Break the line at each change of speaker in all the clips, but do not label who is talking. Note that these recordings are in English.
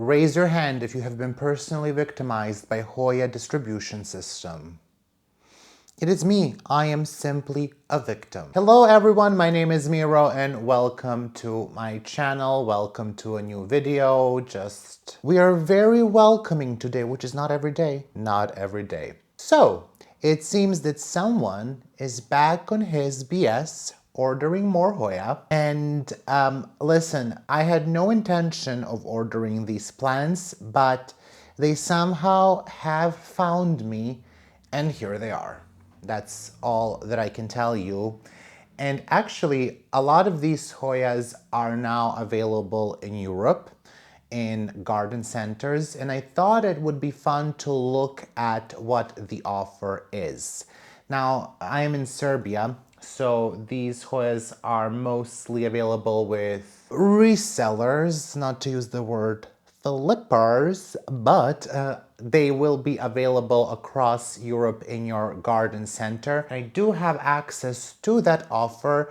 Raise your hand if you have been personally victimized by Hoya distribution system. It is me. I am simply a victim. Hello everyone, my name is Miro and welcome to my channel. Welcome to a new video. We are very welcoming today, which is not every day. Not every day. So, it seems that someone is back on his BS ordering more Hoya. And listen, I had no intention of ordering these plants, but they somehow have found me and here they are. That's all that I can tell you. And actually, a lot of these Hoyas are now available in Europe in garden centers, and I thought it would be fun to look at what the offer is. Now, I am in Serbia, so these Hoyas are mostly available with resellers, not to use the word flippers, but they will be available across Europe in your garden center. I do have access to that offer.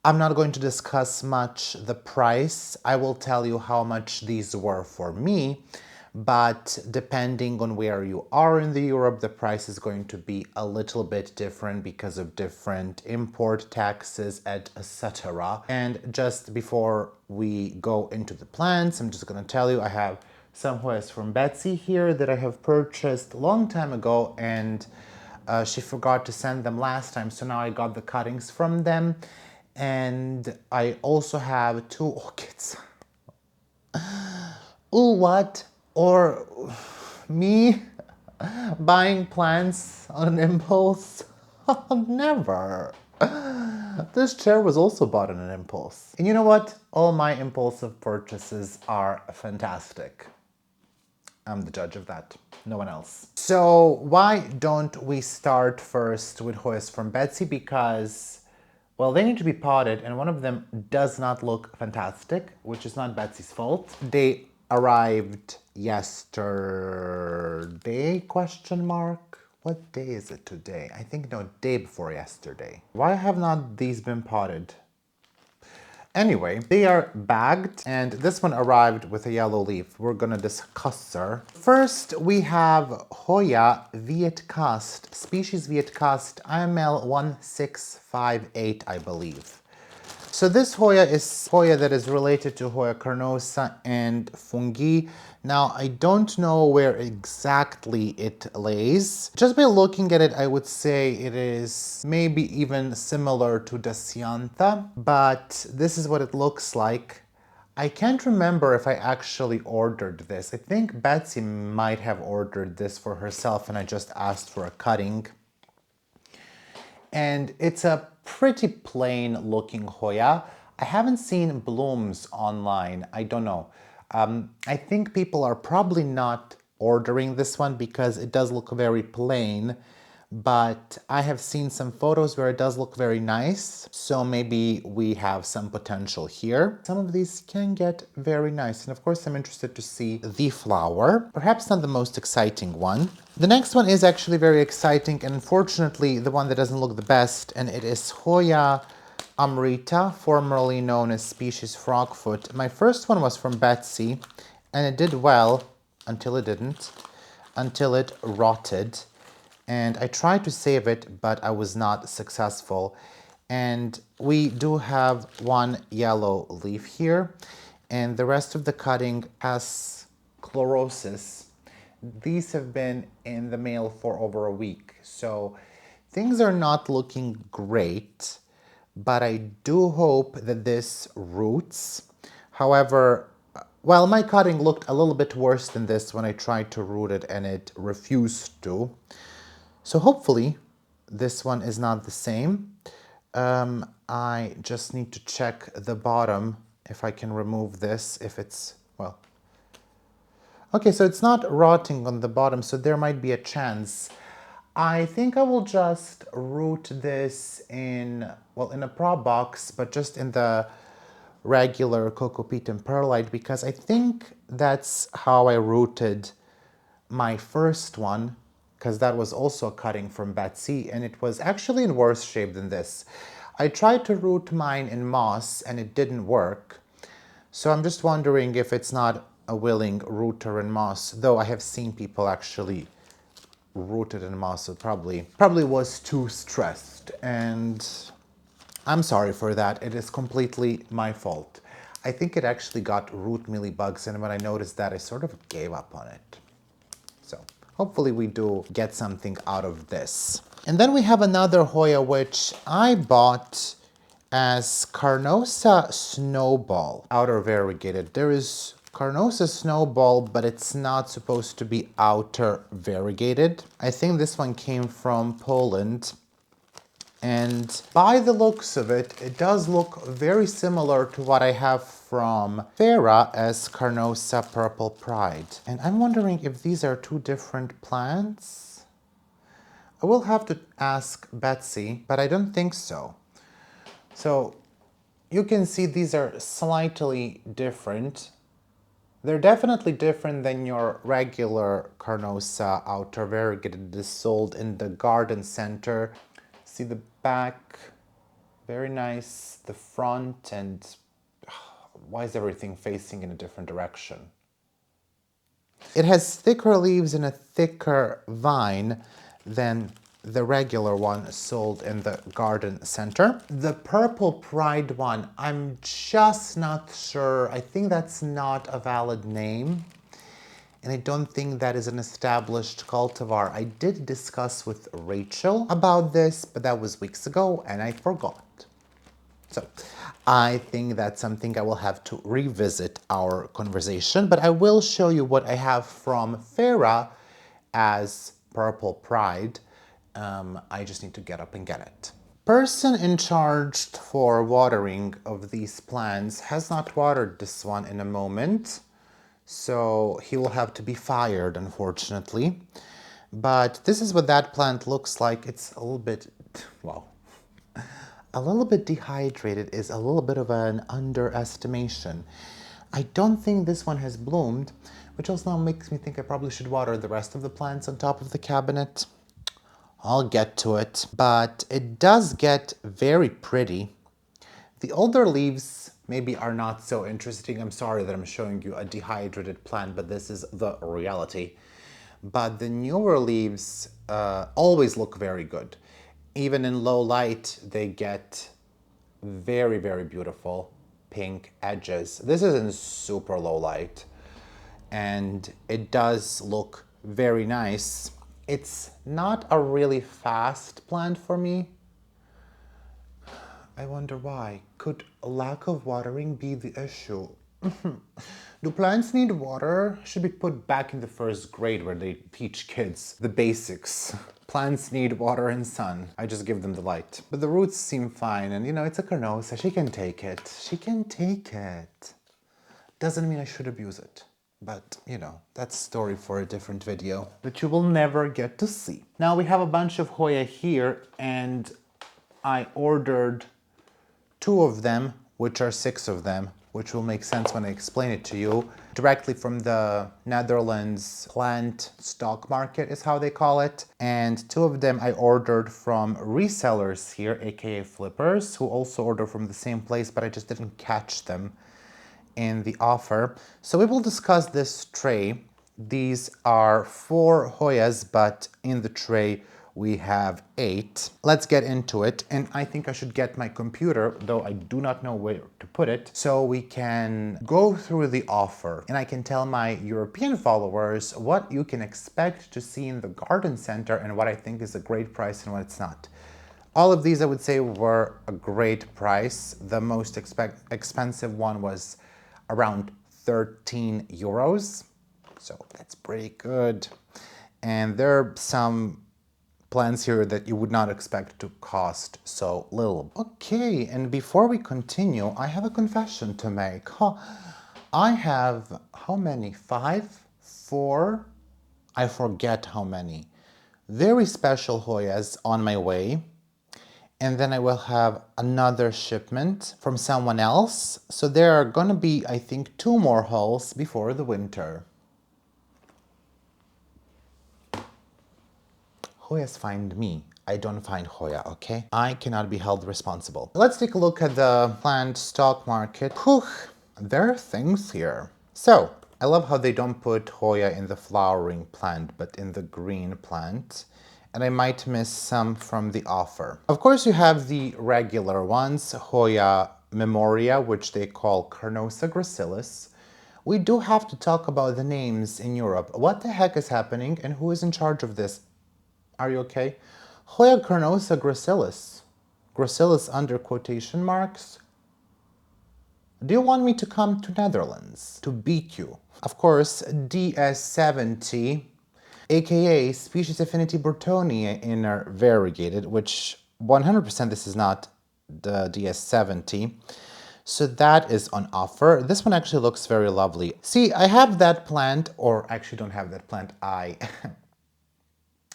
I'm not going to discuss much the price. I will tell you how much these were for me, but depending on where you are in the Europe, the price is going to be a little bit different because of different import taxes, etc. And just before we go into the plants, I'm just going to tell you I have some Hoyas from Betsy here that I have purchased a long time ago, and she forgot to send them last time, so now I got the cuttings from them. And I also have two orchids. Ooh, what? Or me buying plants on an impulse? Never. This chair was also bought on an impulse. And you know what? All my impulsive purchases are fantastic. I'm the judge of that, no one else. So why don't we start first with Hoyas from Betsy? Because, well, they need to be potted and one of them does not look fantastic, which is not Betsy's fault. They arrived yesterday, question mark? What day is it today? I think no, day before yesterday. Why have not these been potted? Anyway, they are bagged and this one arrived with a yellow leaf. We're gonna discuss her. First, we have Hoya Vietcast, species Vietcast IML 1658, I believe. So this Hoya is Hoya that is related to Hoya carnosa and fungi. Now, I don't know where exactly it lays. Just by looking at it, I would say it is maybe even similar to Daciantha, but this is what it looks like. I can't remember if I actually ordered this. I think Betsy might have ordered this for herself and I just asked for a cutting. And it's a pretty plain looking Hoya. I haven't seen blooms online, I don't know. I think people are probably not ordering this one because it does look very plain, but I have seen some photos where it does look very nice, so maybe we have some potential here. Some of these can get very nice, and of course I'm interested to see the flower. Perhaps not the most exciting one. The next one is actually very exciting, and unfortunately the one that doesn't look the best, and it is Hoya Amrita, formerly known as species frogfoot. My first one was from Betsy, and it did well until it didn't, until it rotted. And I tried to save it, but I was not successful. And we do have one yellow leaf here, and the rest of the cutting has chlorosis. These have been in the mail for over a week, so things are not looking great, but I do hope that this roots. However, well, my cutting looked a little bit worse than this when I tried to root it and it refused to. So hopefully this one is not the same. I just need to check the bottom if I can remove this, if it's, well. Okay, so it's not rotting on the bottom, so there might be a chance. I think I will just root this in, well, in a prop box, but just in the regular cocoa peat and perlite, because I think that's how I rooted my first one, because that was also a cutting from Basie, and it was actually in worse shape than this. I tried to root mine in moss and it didn't work. So I'm just wondering if it's not a willing rooter in moss, though I have seen people actually rooted in moss, so probably was too stressed, and I'm sorry for that. It is completely my fault. I think it actually got root mealybugs, and when I noticed that, I sort of gave up on it. So hopefully we do get something out of this. And then we have another Hoya, which I bought as Carnosa Snowball, outer variegated. There is Carnosa Snowball, but it's not supposed to be outer variegated. I think this one came from Poland. And by the looks of it, it does look very similar to what I have from Farah as Carnosa Purple Pride. And I'm wondering if these are two different plants. I will have to ask Betsy, but I don't think so. So you can see these are slightly different. They're definitely different than your regular Carnosa outer variegated that is sold in the garden center. See the back, very nice. The front, and why is everything facing in a different direction? It has thicker leaves and a thicker vine than the regular one sold in the garden center. The Purple Pride one, I'm just not sure. I think that's not a valid name. And I don't think that is an established cultivar. I did discuss with Rachel about this, but that was weeks ago and I forgot. So I think that's something I will have to revisit our conversation, but I will show you what I have from Farah as Purple Pride. I just need to get up and get it. Person in charge for watering of these plants has not watered this one in a moment. So he will have to be fired, unfortunately. But this is what that plant looks like. It's a little bit, well, a little bit dehydrated is a little bit of an underestimation. I don't think this one has bloomed, which also makes me think I probably should water the rest of the plants on top of the cabinet. I'll get to it, but it does get very pretty. The older leaves maybe are not so interesting. I'm sorry that I'm showing you a dehydrated plant, but this is the reality. But the newer leaves always look very good. Even in low light, they get very, very beautiful pink edges. This is in super low light, and it does look very nice. It's not a really fast plant for me. I wonder why. Could lack of watering be the issue? Do plants need water? Should be put back in the first grade where they teach kids the basics. Plants need water and sun. I just give them the light. But the roots seem fine, and you know, it's a Carnosa. She can take it. She can take it. Doesn't mean I should abuse it. But, you know, that's a story for a different video that you will never get to see. Now we have a bunch of Hoya here, and I ordered 2 of them, which are 6 of them, which will make sense when I explain it to you, directly from the Netherlands plant stock market is how they call it. And 2 of them I ordered from resellers here, aka flippers, who also order from the same place, but I just didn't catch them in the offer. So we will discuss this tray. These are 4 Hoyas, but in the tray we have 8. Let's get into it. And I think I should get my computer, though I do not know where to put it, so we can go through the offer. And I can tell my European followers what you can expect to see in the garden center and what I think is a great price and what it's not. All of these I would say were a great price. The most expensive one was around 13 euros. So that's pretty good. And there are some plants here that you would not expect to cost so little. Okay, and before we continue, I have a confession to make. I have, how many? 5? 4? I forget how many. Very special Hoyas on my way. And then I will have another shipment from someone else. So there are gonna be, I think, 2 more hauls before the winter. Hoyas find me. I don't find Hoya, okay? I cannot be held responsible. Let's take a look at the plant stock market. Whew, there are things here. So, I love how they don't put Hoya in the flowering plant, but in the green plant. And I might miss some from the offer. Of course, you have the regular ones, Hoya memoria, which they call Carnosa gracilis. We do have to talk about the names in Europe. What the heck is happening and who is in charge of this? Are you okay? Hoya Carnosa gracilis. Gracilis under quotation marks. Do you want me to come to Netherlands to beat you? Of course, DS70, aka species affinity Burtonia inner variegated, which 100% this is not the DS70. So that is on offer. This one actually looks very lovely. See, I have that plant, or actually don't have that plant. I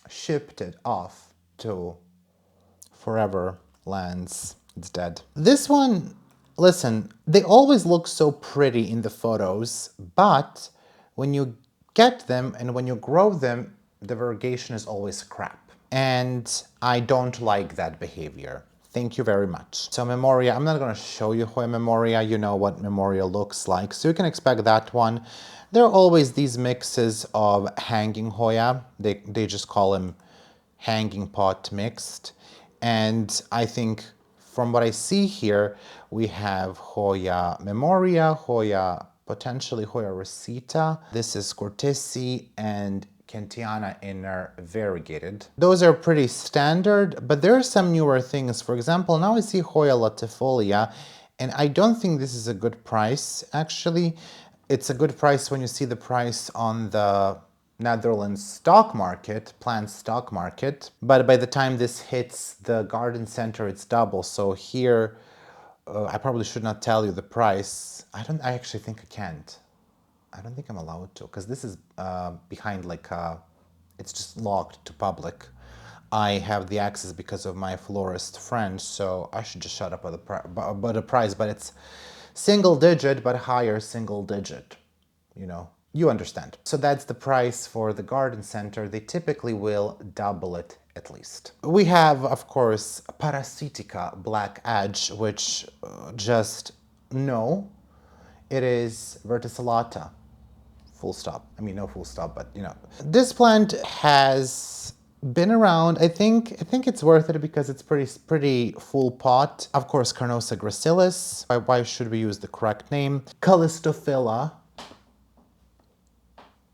shipped it off to Forever Lands. It's dead. This one, listen, they always look so pretty in the photos, but when you get them and when you grow them, the variegation is always crap. And I don't like that behavior. Thank you very much. So Memoria, I'm not going to show you Hoya Memoria. You know what Memoria looks like, so you can expect that one. There are always these mixes of hanging Hoya. They just call them hanging pot mixed. And I think from what I see here, we have Hoya Memoria, Hoya, potentially Hoya Rosita. This is Cortesi and Kentiana inner variegated. Those are pretty standard, but there are some newer things. For example, now I see Hoya latifolia, and I don't think this is a good price, actually. It's a good price when you see the price on the Netherlands stock market, plant stock market, but by the time this hits the garden center, it's double. So here, I probably should not tell you the price. I actually think I can't. I don't think I'm allowed to, because this is behind it's just locked to public. I have the access because of my florist friend, so I should just shut up about the price, but it's single digit, but higher single digit, you know. You understand. So that's the price for the garden center. They typically will double it at least. We have, of course, Parasitica Black Edge, which just no, it is verticillata. Full stop. I mean, no full stop, but you know. This plant has been around. I think it's worth it because it's pretty full pot. Of course, Carnosa gracilis. Why should we use the correct name? Callistophila.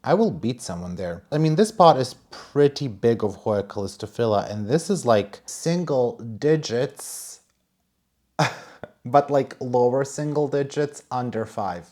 I will beat someone there. I mean, this pot is pretty big of Hoya Callistophila, and this is like single digits, but like lower single digits, under 5.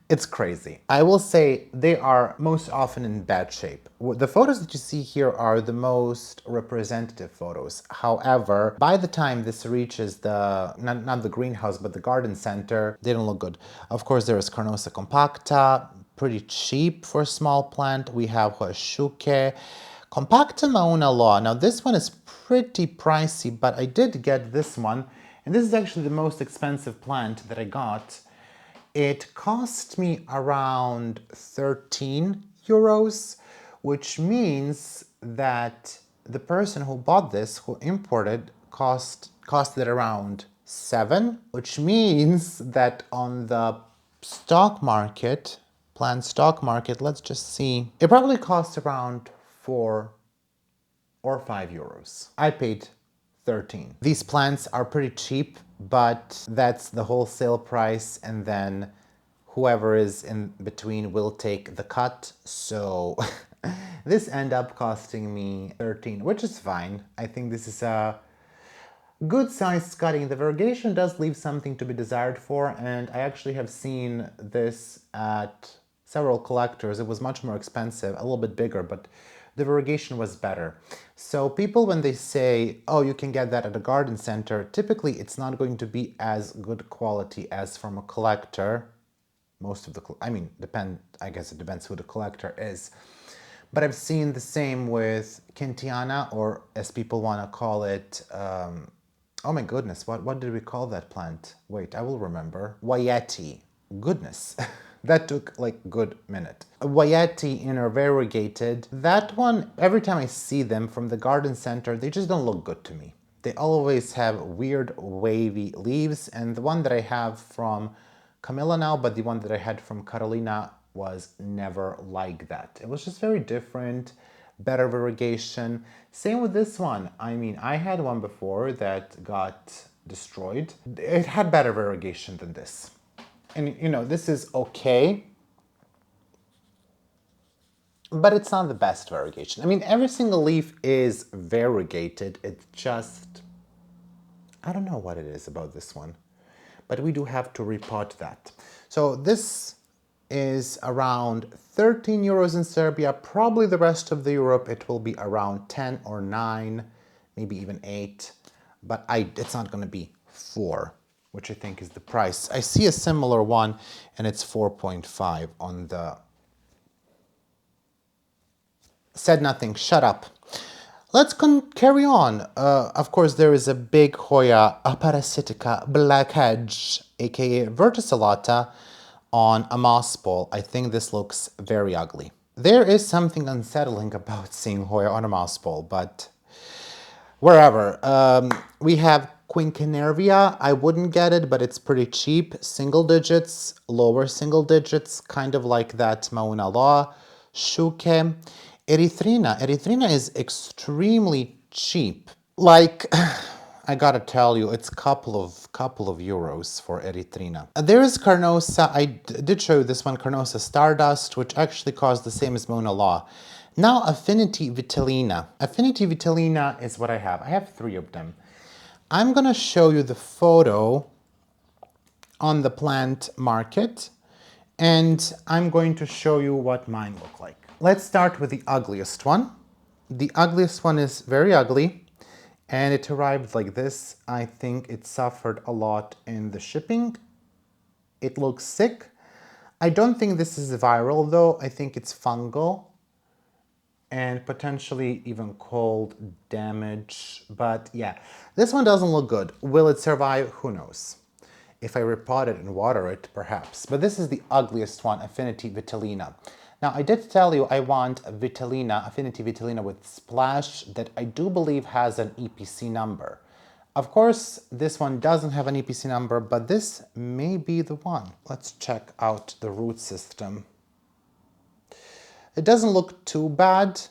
It's crazy. I will say they are most often in bad shape. The photos that you see here are the most representative photos. However, by the time this reaches the, not the greenhouse, but the garden center, they don't look good. Of course, there is Carnosa compacta, pretty cheap for a small plant. We have Hoya Compacta Mauna Law. Now this one is pretty pricey, but I did get this one, and this is actually the most expensive plant that I got. It cost me around 13 euros, which means that the person who bought this, who imported, costed around 7, which means that on the stock market, plant stock market, let's just see, it probably cost around 4 or 5 euros. I paid 13. These plants are pretty cheap, but that's the wholesale price, and then whoever is in between will take the cut. So this ended up costing me 13, which is fine. I think this is a good sized cutting. The variegation does leave something to be desired for, and I actually have seen this at several collectors. It was much more expensive, a little bit bigger, but the variegation was better. So people, when they say, oh, you can get that at a garden center, typically it's not going to be as good quality as from a collector. Most of the, I mean, I guess it depends who the collector is. But I've seen the same with Kentiana, or as people want to call it, oh my goodness, what did we call that plant? Wait, I will remember. Wayeti. Goodness. That took like a good minute. Wayeti inner variegated. That one, every time I see them from the garden center, they just don't look good to me. They always have weird wavy leaves, and the one that I have from Camilla now, but the one that I had from Carolina was never like that. It was just very different, better variegation. Same with this one. I mean, I had one before that got destroyed. It had better variegation than this. And you know, this is okay, but it's not the best variegation. I mean, every single leaf is variegated. It's just, I don't know what it is about this one, but we do have to repot that. So this is around 13 euros in Serbia. Probably the rest of the Europe, it will be around 10 or 9, maybe even 8, but it's not going to be 4, which I think is the price. I see a similar one and it's 4.5 on the... Said nothing, shut up. Let's carry on. Of course, there is a big Hoya aparasitica blackhead, aka verticillata, on a moss ball. I think this looks very ugly. There is something unsettling about seeing Hoya on a moss ball, but wherever. We have Quinquenervia. I wouldn't get it, but it's pretty cheap. Single digits, lower single digits, kind of like that Mauna Loa. Shuke. Erythrina. Erythrina is extremely cheap. Like, I gotta tell you, it's couple of euros for Erythrina. There is Carnosa. I did show you this one, Carnosa Stardust, which actually costs the same as Mauna Loa. Now, Affinity Vitellina. Affinity Vitellina is what I have. I have 3 of them. I'm gonna show you the photo on the plant market, and I'm going to show you what mine look like. Let's start with the ugliest one. The ugliest one is very ugly, and it arrived like this. I think it suffered a lot in the shipping. It looks sick. I don't think this is viral though. I think it's fungal and potentially even cold damage. But yeah, this one doesn't look good. Will it survive? Who knows? If I repot it and water it, perhaps. But this is the ugliest one, Affinity Vitellina. Now, I did tell you I want a Vitellina, Affinity Vitellina with splash that I do believe has an EPC number. Of course, this one doesn't have an EPC number, but this may be the one. Let's check out the root system. It doesn't look too bad.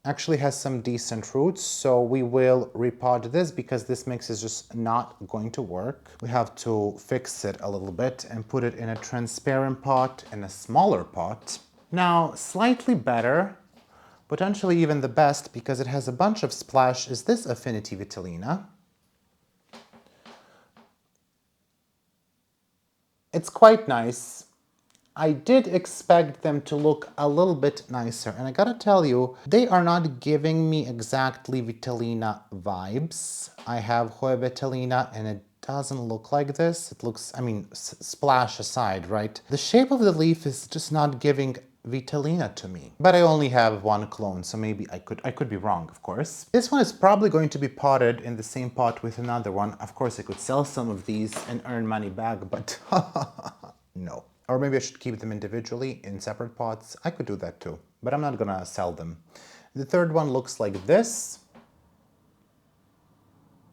Actually has some decent roots, so we will repot this because this mix is just not going to work. We have to fix it a little bit and put it in a transparent pot, in a smaller pot. Now, slightly better, potentially even the best, because it has a bunch of splash, is this Affinity Vitellina. It's quite nice. I did expect them to look a little bit nicer, and I gotta tell you, they are not giving me exactly Vitellina vibes. I have Hoya Vitellina, and it doesn't look like this. It looks, I mean, splash aside, right? The shape of the leaf is just not giving Vitellina to me. But I only have 1 clone, so maybe I could be wrong, of course. This one is probably going to be potted in the same pot with another one. Of course, I could sell some of these and earn money back, but no. Or maybe I should keep them individually in separate pots. I could do that too, but I'm not gonna sell them. The third one looks like this.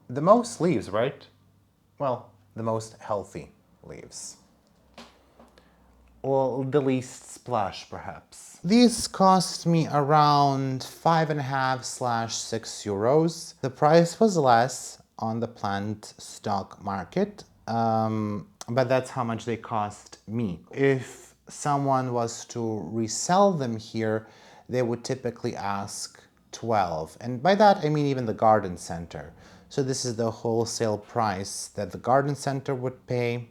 The most leaves, right? Well, the most healthy leaves. Or the least splash, perhaps. These cost me around 5.5/6 euros. The price was less on the plant stock market, but that's how much they cost me. If someone was to resell them here, they would typically ask 12. And by that, I mean even the garden center. So this is the wholesale price that the garden center would pay.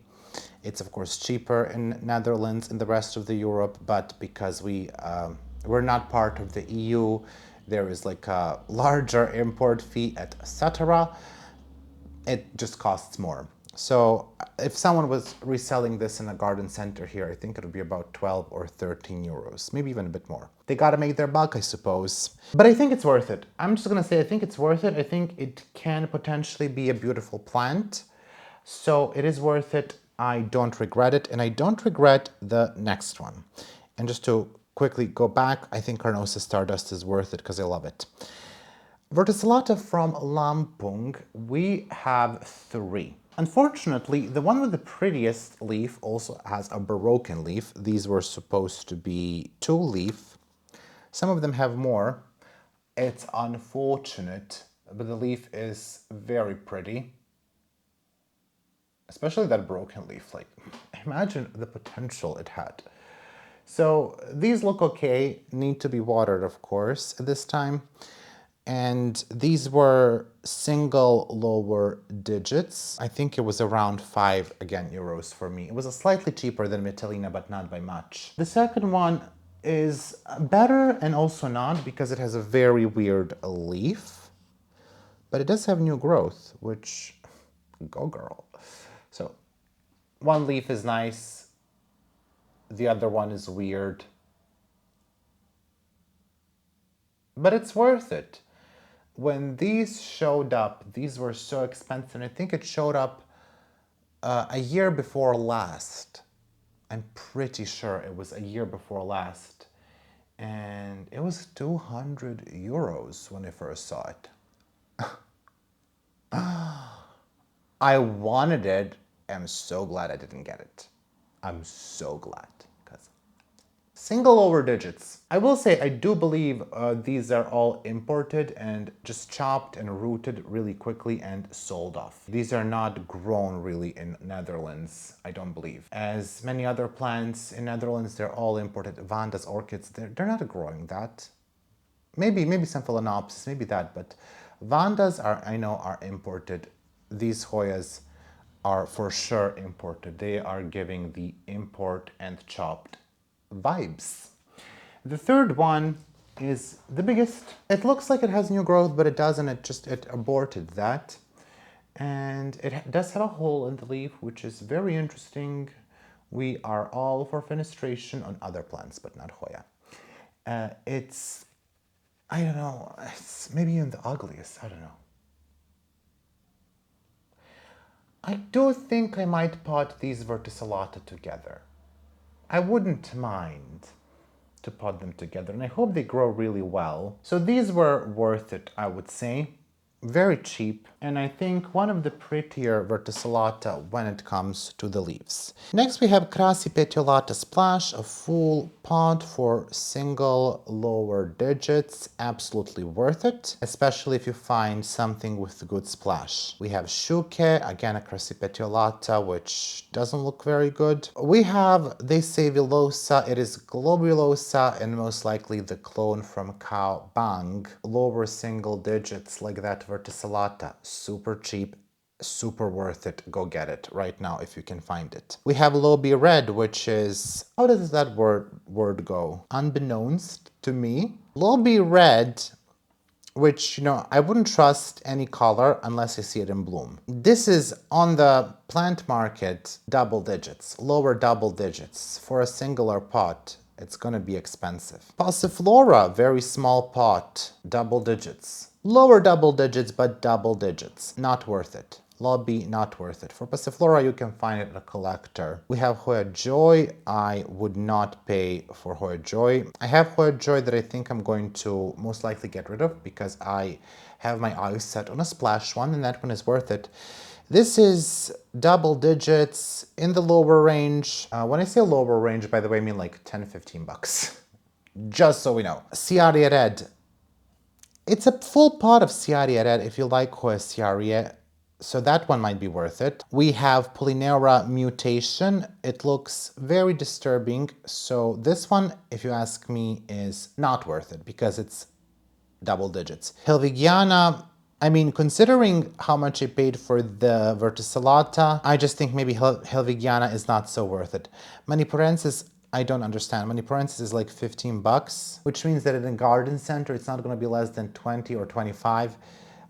It's of course cheaper in Netherlands and the rest of the Europe, but because we're not part of the EU, there is like a larger import fee, etc. It just costs more. So if someone was reselling this in a garden center here, I think it would be about 12 or 13 euros, maybe even a bit more. They gotta make their buck, I suppose. But I think it's worth it. I'm just gonna say I think it's worth it. I think it can potentially be a beautiful plant. So it is worth it. I don't regret it, and I don't regret the next one. And just to quickly go back, I think Carnosa Stardust is worth it because I love it. Verticillata from Lampung, we have 3. Unfortunately, the one with the prettiest leaf also has a broken leaf. These were supposed to be 2-leaf. Some of them have more. It's unfortunate, but the leaf is very pretty. Especially that broken leaf. Like, imagine the potential it had. So these look okay, need to be watered, of course, at this time. And these were single lower digits. I think it was around 5, again, euros for me. It was a slightly cheaper than Mytilene, but not by much. The second one is better and also not, because it has a very weird leaf. But it does have new growth, which, go girl. So one leaf is nice, the other one is weird. But it's worth it. When these showed up, these were so expensive. I think it showed up a year before last. I'm pretty sure it was a year before last. And it was 200 euros when I first saw it. I wanted it. I'm so glad I didn't get it. I'm so glad. Single lower digits. I will say I do believe these are all imported and just chopped and rooted really quickly and sold off. These are not grown really in Netherlands, I don't believe. As many other plants in Netherlands, they're all imported. Vandas, orchids, they're not growing that. Maybe some phalaenopsis, maybe that, but Vandas I know are imported. These Hoyas are for sure imported. They are giving the import and chopped vibes. The third one is the biggest. It looks like it has new growth, but it doesn't. It aborted that. And it does have a hole in the leaf, which is very interesting. We are all for fenestration on other plants, but not Hoya. It's, I don't know, it's maybe even the ugliest, I don't know. I do think I might pot these verticillata together. I wouldn't mind to pot them together, and I hope they grow really well. So these were worth it, I would say. Very cheap, and I think one of the prettier verticillata when it comes to the leaves. Next we have Crassipetiolata Splash, a full pot for single lower digits. Absolutely worth it, especially if you find something with good splash. We have Shuke, again a Crassipetiolata, which doesn't look very good. We have, they say Villosa, it is Globulosa, and most likely the clone from Cow Bang. Lower single digits like that verticillata, super cheap, super worth it. Go get it right now if you can find it. We have Lobby Red, which is, how does that word go? Unbeknownst to me. Lobby Red, which, you know, I wouldn't trust any color unless I see it in bloom. This is on the plant market, double digits, lower double digits. For a singular pot, it's gonna be expensive. Passiflora, very small pot, double digits. Lower double digits, but double digits. Not worth it. Lobby, not worth it. For Passiflora, you can find it at a collector. We have Hoya Joy. I would not pay for Hoya Joy. I have Hoya Joy that I think I'm going to most likely get rid of because I have my eyes set on a splash one, and that one is worth it. This is double digits in the lower range. When I say lower range, by the way, I mean like 10, 15 bucks. Just so we know. Ciaria Red. It's a full pot of Ciaria Red if you like Hoya Ciaria, so that one might be worth it. We have Polinera Mutation. It looks very disturbing, so this one, if you ask me, is not worth it because it's double digits. Helvigiana, I mean, considering how much I paid for the verticillata, I just think maybe Helvigiana is not so worth it. Maniporensis, I don't understand. Maniporensis is like 15 bucks, which means that in a garden center, it's not going to be less than 20 or 25.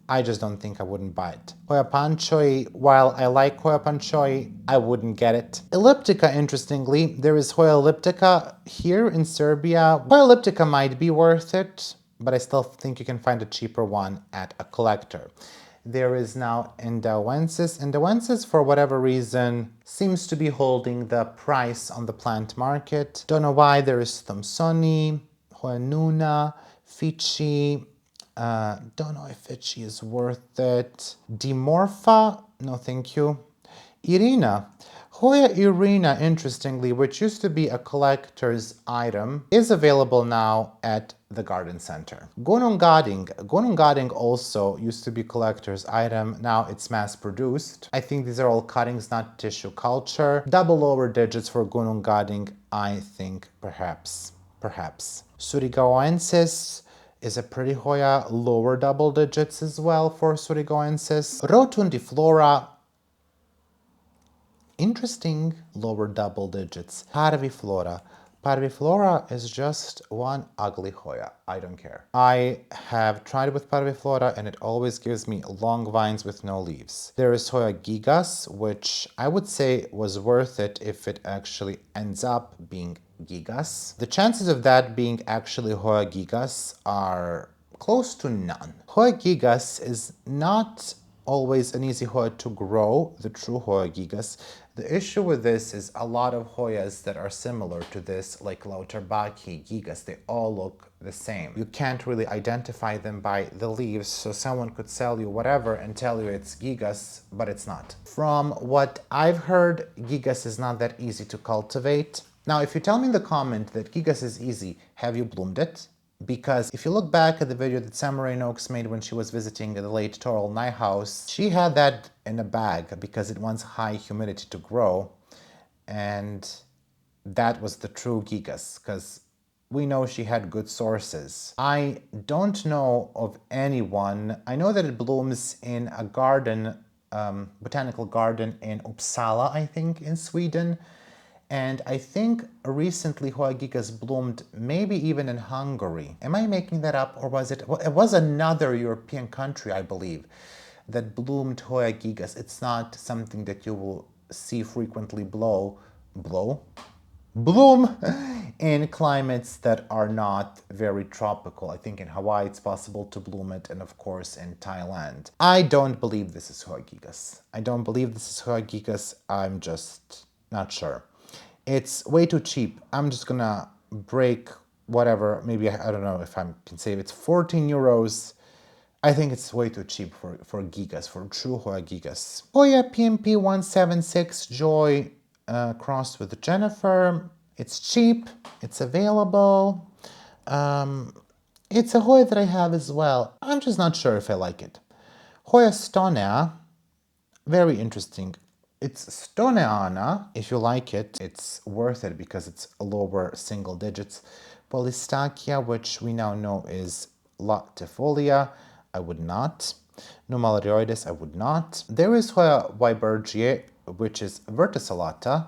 I just don't think I wouldn't buy it. Hoya Panchoi, while I like Hoya Panchoi, I wouldn't get it. Elliptica, interestingly, there is Hoya Elliptica here in Serbia. Hoya Elliptica might be worth it, but I still think you can find a cheaper one at a collector. There is now Endauensis. Endauensis, for whatever reason, seems to be holding the price on the plant market. Don't know why. There is Thompsoni, Hoya Nuna, Fici. Don't know if Fici is worth it. Dimorpha, no thank you. Irina. Hoya Irina, interestingly, which used to be a collector's item, is available now at the garden center. Gonungading. Gonungading also used to be collector's item. Now it's mass produced. I think these are all cuttings, not tissue culture. Double lower digits for Gonungading, I think, perhaps. Surigauensis is a pretty Hoya, lower double digits as well for Surigauensis. Rotundiflora, interesting, lower double digits. Parviflora. Parviflora is just one ugly Hoya. I don't care. I have tried with Parviflora and it always gives me long vines with no leaves. There is Hoya gigas, which I would say was worth it if it actually ends up being gigas. The chances of that being actually Hoya gigas are close to none. Hoya gigas is not always an easy Hoya to grow, the true Hoya gigas. The issue with this is a lot of Hoyas that are similar to this, like Lauterbach gigas, they all look the same. You can't really identify them by the leaves, so someone could sell you whatever and tell you it's gigas, but it's not. From what I've heard, gigas is not that easy to cultivate. Now, if you tell me in the comment that gigas is easy, have you bloomed it? Because if you look back at the video that Samurai Noakes made when she was visiting the late Toral Nyehouse, she had that in a bag because it wants high humidity to grow, and that was the true gigas, because we know she had good sources. I don't know of anyone. I know that it blooms in a garden, botanical garden in Uppsala, I think, in Sweden. And I think recently Hoya gigas bloomed maybe even in Hungary. Am I making that up, or was it? Well, it was another European country, I believe, that bloomed Hoya gigas. It's not something that you will see frequently bloom in climates that are not very tropical. I think in Hawaii it's possible to bloom it, and of course in Thailand. I don't believe this is Hoya gigas. I don't believe this is Hoya gigas. I'm just not sure. It's way too cheap. I'm just gonna break whatever, maybe, I don't know if I can save it's 14 euros. I think it's way too cheap for gigas, for true Hoya gigas. Hoya PMP 176 Joy crossed with Jennifer. It's cheap, it's available. It's a Hoya that I have as well. I'm just not sure if I like it. Hoya Stonea, very interesting. It's Stoneana, if you like it, it's worth it because it's lower single digits. Polystachya, which we now know is latifolia, I would not. Numalorioides, I would not. There is Hoya Weibergiae, which is verticillata.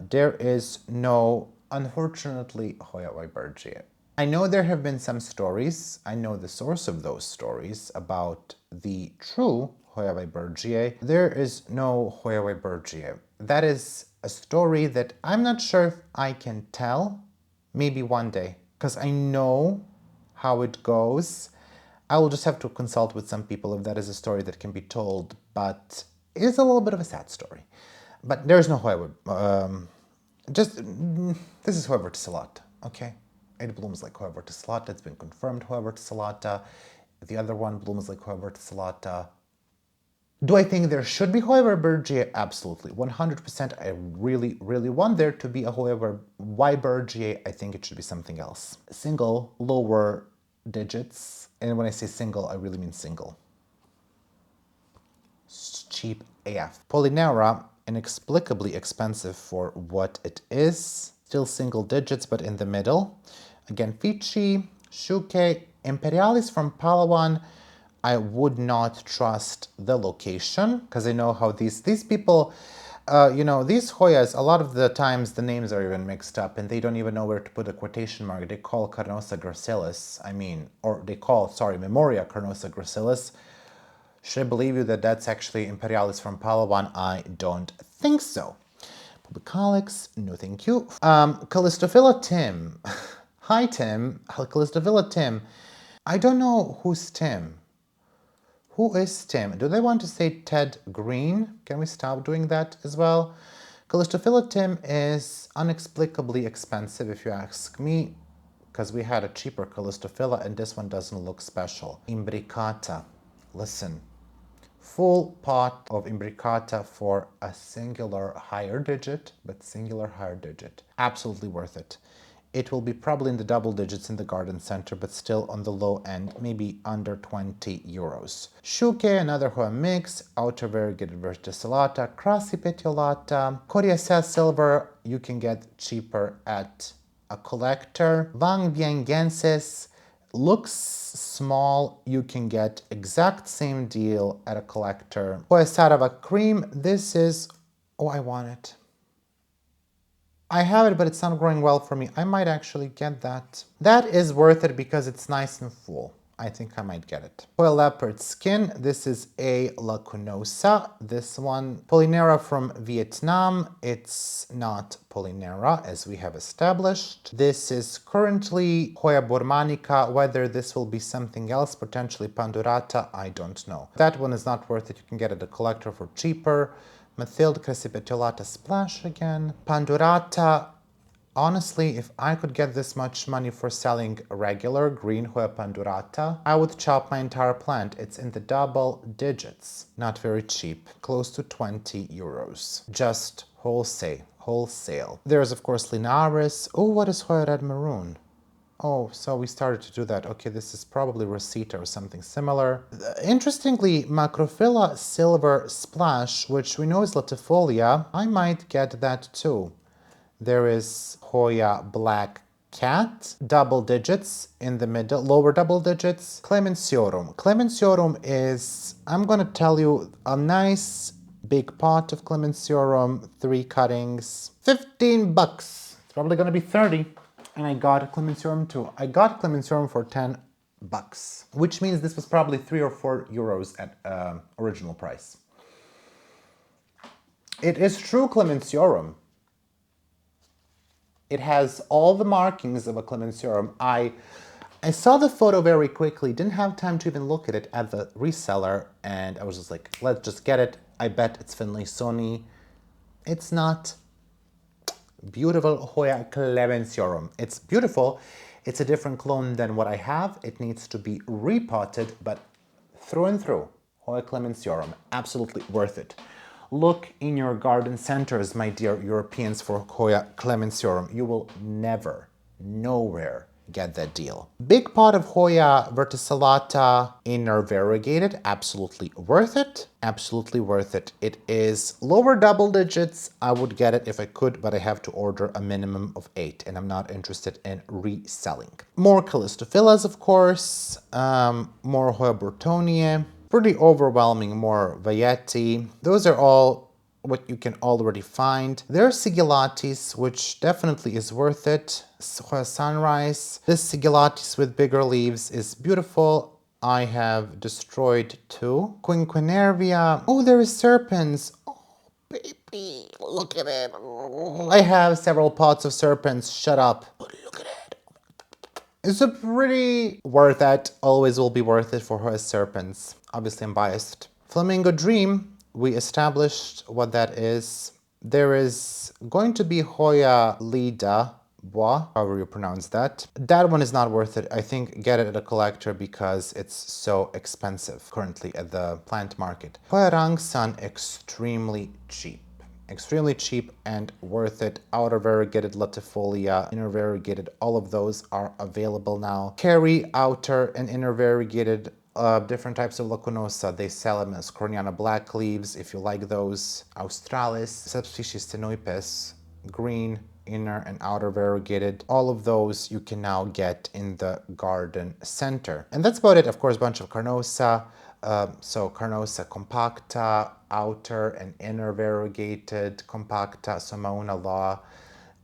There is no, unfortunately, Hoya Weibergiae. I know there have been some stories, I know the source of those stories about the true Hoya Weibergiae. There is no Hoya Weibergiae. That is a story that I'm not sure if I can tell, maybe one day, because I know how it goes. I will just have to consult with some people if that is a story that can be told, but it is a little bit of a sad story. But there's no Hoya, this is Hoya verticillata, okay? It blooms like Hoya verticillata, it's been confirmed Hoya verticillata. The other one blooms like Hoya verticillata. Do I think there should be Hoya Weibergiae? Absolutely, 100%. I really, really want there to be a Hoya Weibergiae. I think it should be something else. Single, lower digits. And when I say single, I really mean single. It's cheap AF. Polynera, inexplicably expensive for what it is. Still single digits, but in the middle. Again, Fici, Shuke, Imperialis from Palawan. I would not trust the location because I know how these people, these Hoyas, a lot of the times the names are even mixed up and they don't even know where to put a quotation mark. They call Carnosa gracilis, Memoria Carnosa gracilis. Should I believe you that that's actually Imperialis from Palawan? I don't think so. Publicalyx, no thank you. Callistophila Tim. Hi Tim, Callistophila Tim. I don't know who's Tim. Who is Tim? Do they want to say Ted Green? Can we stop doing that as well? Callistophila Tim is inexplicably expensive if you ask me, because we had a cheaper Callistophila and this one doesn't look special. Imbricata. Listen, Full pot of imbricata for a singular higher digit, but singular higher digit. Absolutely worth it. It will be probably in the double digits in the garden center, but still on the low end, maybe under 20 euros. Sciuche, another Hoya mix, outer variegated verticillata, crassi petiolata, coriacea silver, you can get cheaper at a collector. Wang Biengensis looks small, you can get exact same deal at a collector. Hoya Sarava cream, this is, oh, I want it. I have it, but it's not growing well for me. I might actually get that. That is worth it because it's nice and full. I think I might get it. Hoya leopard skin. This is a lacunosa. This one, Polinera from Vietnam. It's not Polinera, as we have established. This is currently Hoya bormanica. Whether this will be something else, potentially Pandurata, I don't know. That one is not worth it. You can get it at a collector for cheaper. Mathilde crassipetiolata splash again. Pandurata, honestly, if I could get this much money for selling regular green Hoya Pandurata, I would chop my entire plant. It's in the double digits. Not very cheap. Close to 20 euros. Just wholesale. There's of course Linares. Oh, what is Hoya Red Maroon? Oh, so we started to do that. Okay, this is probably Rosita or something similar. Interestingly, Macrophylla Silver Splash, which we know is latifolia, I might get that too. There is Hoya Black Cat, double digits in the middle, lower double digits. Clemenciorum. Clemenciorum is, I'm gonna tell you, a nice big pot of Clemenciorum, 3 cuttings, 15 bucks. It's probably gonna be 30. And I got Clemenciorum too. I got Clemenciorum for 10 bucks, which means this was probably 3 or 4 euros at original price. It is true Clemenciorum. It has all the markings of a Clemenciorum. I saw the photo very quickly, didn't have time to even look at it at the reseller, and I was just like, let's just get it. I bet it's Finlaysoni. It's not. Beautiful Hoya Clemenciorum. It's beautiful. It's a different clone than what I have. It needs to be repotted, but through and through, Hoya Clemenciorum. Absolutely worth it. Look in your garden centers, my dear Europeans, for Hoya Clemenciorum. You will never, nowhere get that deal. Big pot of Hoya verticillata inner variegated, absolutely worth it. Absolutely worth it. It is lower double digits. I would get it if I could, but I have to order a minimum of 8, and I'm not interested in reselling. More Callistophillas, of course. More Hoya Burtoniae. Pretty overwhelming, more Vietti. Those are all what you can already find. There are Sigillatis, which definitely is worth it. Hoya Sunrise. This Sigillatis with bigger leaves is beautiful. I have destroyed 2. Quinquenervia. Oh, there is Serpens. Oh, baby, look at it. I have several pots of Serpens. Shut up. Look at it. It's a pretty worth it. Always will be worth it for Hoya Serpens. Obviously, I'm biased. Flamingo Dream. We established what that is. There is going to be Hoya Lida Bois, however you pronounce that. That one is not worth it. I think get it at a collector because it's so expensive currently at the plant market. Hoya Rangsan, extremely cheap. Extremely cheap and worth it. Outer variegated latifolia, inner variegated, all of those are available now. Carry outer and inner variegated. Different types of lacunosa. They sell them as Corniana black leaves, if you like those. Australis, subspecies Tenoipes, green, inner and outer variegated. All of those you can now get in the garden center. And that's about it. Of course, a bunch of Carnosa. So Carnosa compacta, outer and inner variegated, compacta, Somauna law,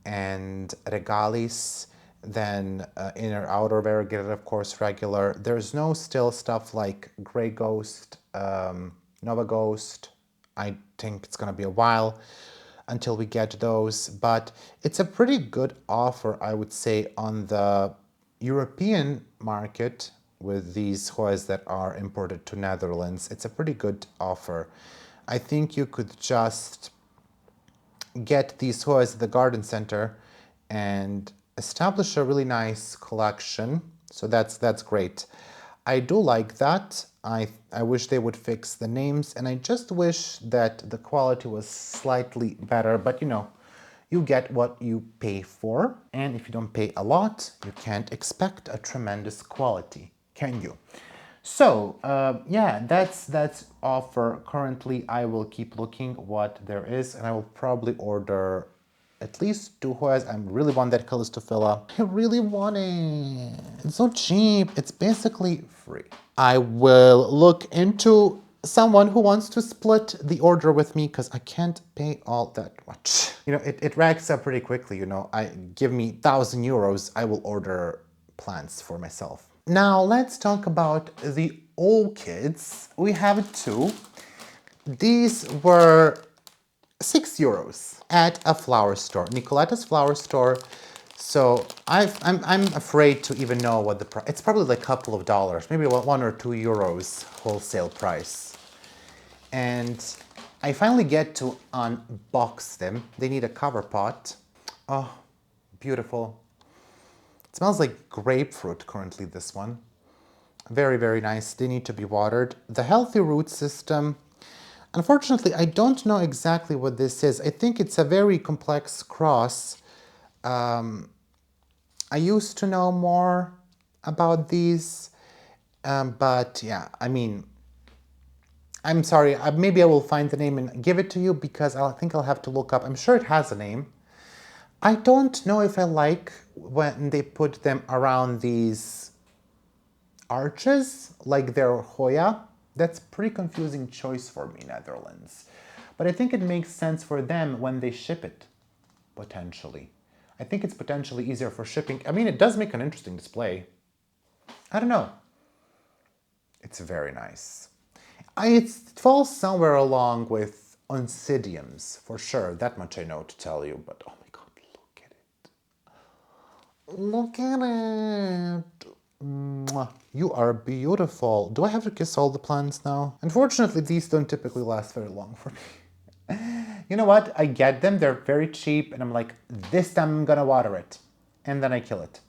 and Regalis. Then inner outer variegated, of course, regular. There's no still stuff like Grey Ghost, Nova Ghost. I think it's gonna be a while until we get those, but it's a pretty good offer, I would say, on the European market with these Hoyas that are imported to Netherlands. It's a pretty good offer. I think you could just get these Hoyas at the garden center and establish a really nice collection. So that's great. I do like that. I wish they would fix the names, and I just wish that the quality was slightly better, but you know, you get what you pay for, and if you don't pay a lot, you can't expect a tremendous quality, can you? So yeah, that's offer currently. I will keep looking what there is, and I will probably order at least 2 Hoyas. I really want that Callistophila. I really want it. It's so cheap. It's basically free. I will look into someone who wants to split the order with me because I can't pay all that much. You know, it racks up pretty quickly, you know. Give me 1,000 euros, I will order plants for myself. Now let's talk about the orchids. We have two. These were 6 euros at a flower store, Nicoletta's flower store. So I'm afraid to even know what the price. It's probably like a couple of dollars, maybe 1 or 2 euros wholesale price. And I finally get to unbox them. They need a cover pot. Oh, beautiful. It smells like grapefruit currently, this one. Very, very nice. They need to be watered. The healthy root system. Unfortunately, I don't know exactly what this is. I think it's a very complex cross. I used to know more about these, but yeah, I mean, I'm sorry, maybe I will find the name and give it to you because I think I'll have to look up. I'm sure it has a name. I don't know if I like when they put them around these arches, like their Hoya. That's a pretty confusing choice for me, Netherlands. But I think it makes sense for them when they ship it, potentially. I think it's potentially easier for shipping. I mean, it does make an interesting display. I don't know. It's very nice. It falls somewhere along with oncidiums, for sure. That much I know to tell you, but oh my god, look at it. Look at it. Mwah. You are beautiful. Do I have to kiss all the plants now? Unfortunately, these don't typically last very long for me. You know what? I get them. They're very cheap, and I'm like, this time I'm gonna water it. And then I kill it.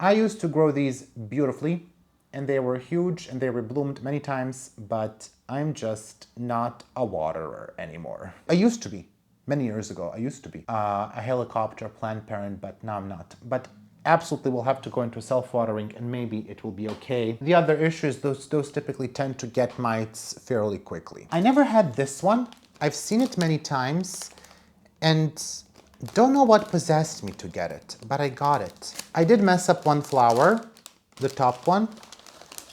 I used to grow these beautifully, and they were huge, and they were bloomed many times, but I'm just not a waterer anymore. I used to be. Many years ago, I used to be a helicopter plant parent, but now I'm not. But absolutely we'll have to go into self-watering and maybe it will be okay. The other issue is those typically tend to get mites fairly quickly. I never had this one. I've seen it many times and don't know what possessed me to get it, but I got it. I did mess up one flower, the top one,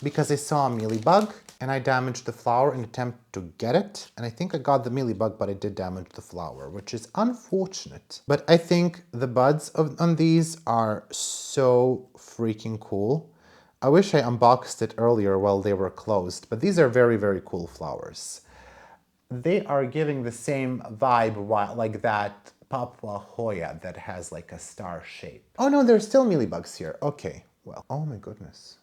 because I saw a mealybug and I damaged the flower in an attempt to get it. And I think I got the mealybug, but I did damage the flower, which is unfortunate. But I think the buds on these are so freaking cool. I wish I unboxed it earlier while they were closed, but these are very, very cool flowers. They are giving the same vibe like that Papua Hoya that has like a star shape. Oh no, there's still mealybugs here. Okay, well, oh my goodness.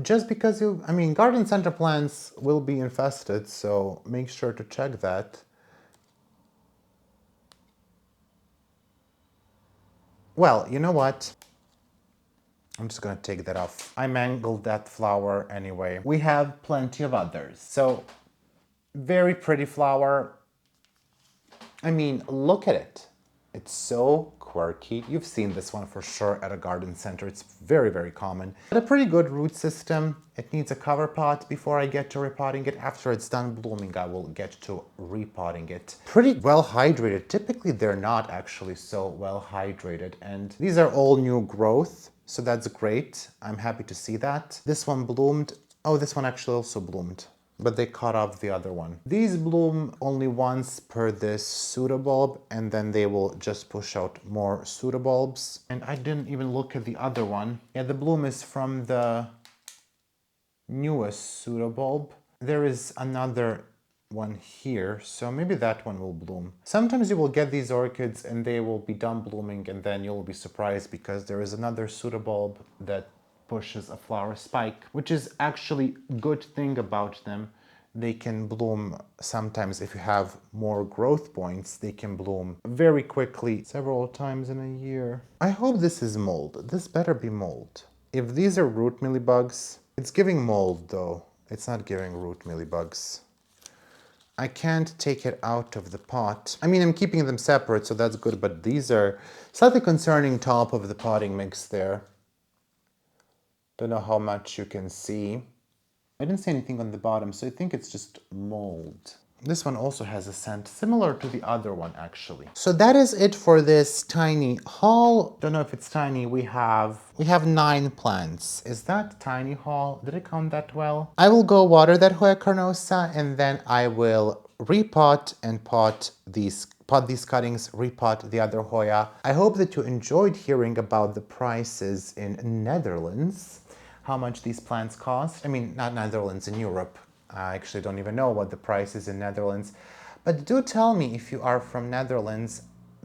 Just because garden center plants will be infested, so make sure to check that. Well, you know what? I'm just gonna take that off. I mangled that flower anyway. We have plenty of others. So, very pretty flower. I mean, look at it. It's so quirky. You've seen this one for sure at a garden center. It's very, very common. But a pretty good root system. It needs a cover pot before I get to repotting it. After it's done blooming, I will get to repotting it. Pretty well hydrated. Typically, they're not actually so well hydrated. And these are all new growth, so that's great. I'm happy to see that. This one bloomed. Oh, this one actually also bloomed, but they cut off the other one. These bloom only once per this pseudobulb, and then they will just push out more pseudobulbs. And I didn't even look at the other one. Yeah, the bloom is from the newest pseudobulb. There is another one here, so maybe that one will bloom. Sometimes you will get these orchids and they will be done blooming and then you'll be surprised because there is another pseudobulb that pushes a flower spike, which is actually a good thing about them. They can bloom sometimes if you have more growth points, they can bloom very quickly, several times in a year. I hope this is mold. This better be mold. If these are root mealybugs, it's giving mold though. It's not giving root mealybugs. I can't take it out of the pot. I mean, I'm keeping them separate, so that's good, but these are slightly concerning top of the potting mix there. Don't know how much you can see. I didn't see anything on the bottom, so I think it's just mold. This one also has a scent similar to the other one, actually. So that is it for this tiny haul. Don't know if it's tiny. We have 9 plants. Is that tiny haul? Did I count that well? I will go water that Hoya carnosa, and then I will repot and pot these cuttings, repot the other Hoya. I hope that you enjoyed hearing about the prices in Netherlands, how much these plants cost. I mean, not Netherlands, in Europe. I actually don't even know what the price is in Netherlands. But do tell me if you are from Netherlands.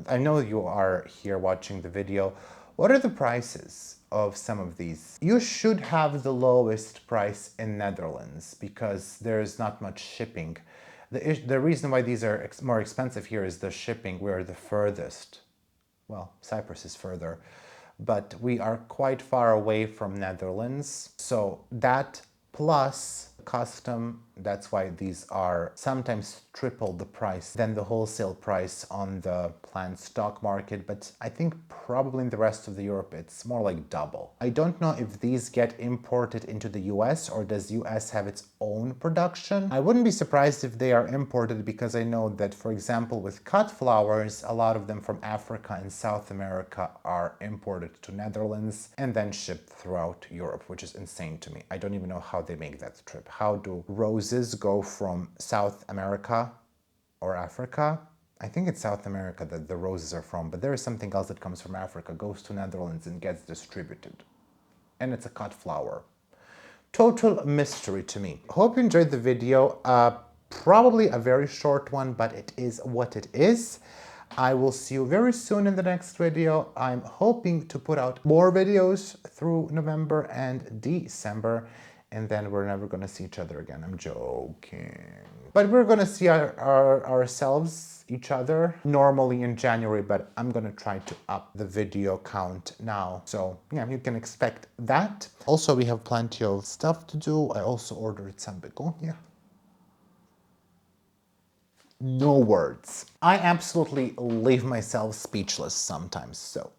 I know you are here watching the video. What are the prices of some of these? You should have the lowest price in Netherlands because there's not much shipping. The reason why these are more expensive here is the shipping. We're the furthest. Well, Cyprus is further, but we are quite far away from Netherlands. So that plus custom, that's why these are sometimes triple the price than the wholesale price on the plant stock market, but I think probably in the rest of the Europe it's more like double. I don't know if these get imported into the US or does US have its own production. I wouldn't be surprised if they are imported because I know that, for example, with cut flowers, a lot of them from Africa and South America are imported to Netherlands and then shipped throughout Europe, which is insane to me. I don't even know how they make that trip. How do roses go from South America or Africa? I think it's South America that the roses are from, but there is something else that comes from Africa, goes to Netherlands and gets distributed. And it's a cut flower. Total mystery to me. Hope you enjoyed the video. Probably a very short one, but it is what it is. I will see you very soon in the next video. I'm hoping to put out more videos through November and December, and then we're never going to see each other again. I'm joking. But we're going to see ourselves, each other, normally in January, but I'm going to try to up the video count now. So yeah, you can expect that. Also, we have plenty of stuff to do. I also ordered some begonia. No words. I absolutely leave myself speechless sometimes. So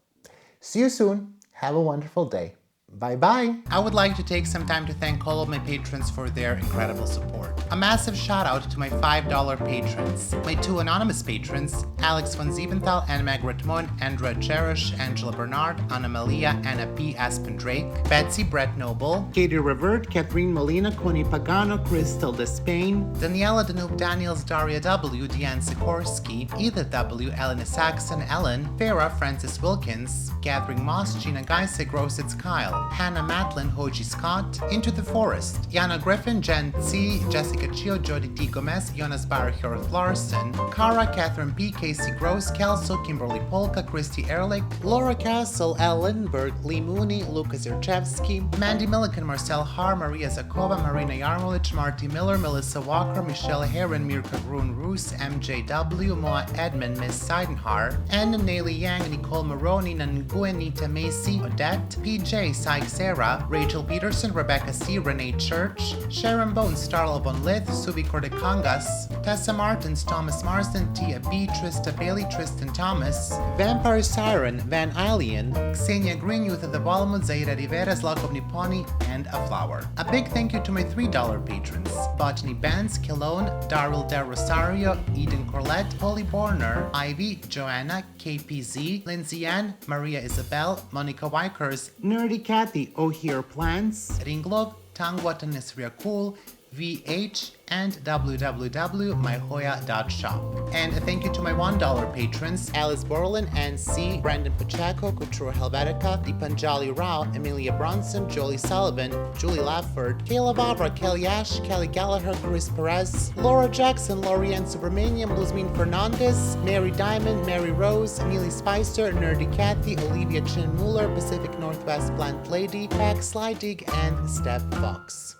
see you soon. Have a wonderful day. Bye-bye. I would like to take some time to thank all of my patrons for their incredible support. A massive shout out to my $5 patrons, my 2 anonymous patrons, Alex von Siebenthal, Anna Margaret Moon, Andrea Cherish, Angela Bernard, Anna Malia, Anna P. Aspen Drake, Betsy Brett Noble, Katie Revert, Catherine Molina, Connie Pagano, Crystal Despain, Daniela Danube Daniels, Daria W, Deanne Sikorsky, Edith W, Elena Saxon, Ellen, Farah, Francis Wilkins, Catherine Moss, Gina Geisig, Rositz Kyle, Hannah Matlin, Hoji Scott, Into the Forest, Yana Griffin, Jen C, Jessica Chio, Jody D. Gomez, Jonas Barr, Hjorth Larson, Kara, Catherine P, Casey Gross, Kelso, Kimberly Polka, Christy Ehrlich, Laura Castle, Al Lindbergh, Lee Mooney, Lucas Irchevsky, Mandy Milliken, Marcel Har, Maria Zakova, Marina Yarmovich, Marty Miller, Melissa Walker, Michelle Heron, Mirka Grun Roos, MJW, Moa Edmund, Miss Seidenhar, Anna Nayli Yang, Nicole Maroney, Nangue, Nita Macy, Odette, PJ, Sykes Sarah, Rachel Peterson, Rebecca C., Renee Church, Sharon Bones, Starla Von Lith, Subi Cordekangas, Tessa Martins, Thomas Marsden, Tia B., Trista Bailey, Tristan Thomas, Vampire Siren, Van Alien, Xenia Greenyouth of the Valmont, Zaira Rivera, Zlakov Niponi, and A Flower. A big thank you to my $3 patrons, Botany Benz, Kilone, Darryl Del Rosario, Eden Corlett, Holly Borner, Ivy, Joanna, KPZ, Lindsay Ann, Maria Isabel, Monica Wykers, Nerdy Kathy, O'Here Plants, Ringlov, Tangwatan Nisria Cool, VH, and www.myhoya.shop. And a thank you to my $1 patrons, Alice Borlin, Ann C., Brandon Pacheco, Couture Helvetica, Deepanjali Rao, Amelia Bronson, Jolie Sullivan, Julie Lafford, Kayla Vavra, Kelly Ash, Kelly Gallagher, Chris Perez, Laura Jackson, Lorianne Subramanian, Luzmin Fernandez, Mary Diamond, Mary Rose, Amelie Spicer, Nerdy Kathy, Olivia Chin Mueller, Pacific Northwest Plant Lady, Pax Slydig, and Steph Fox.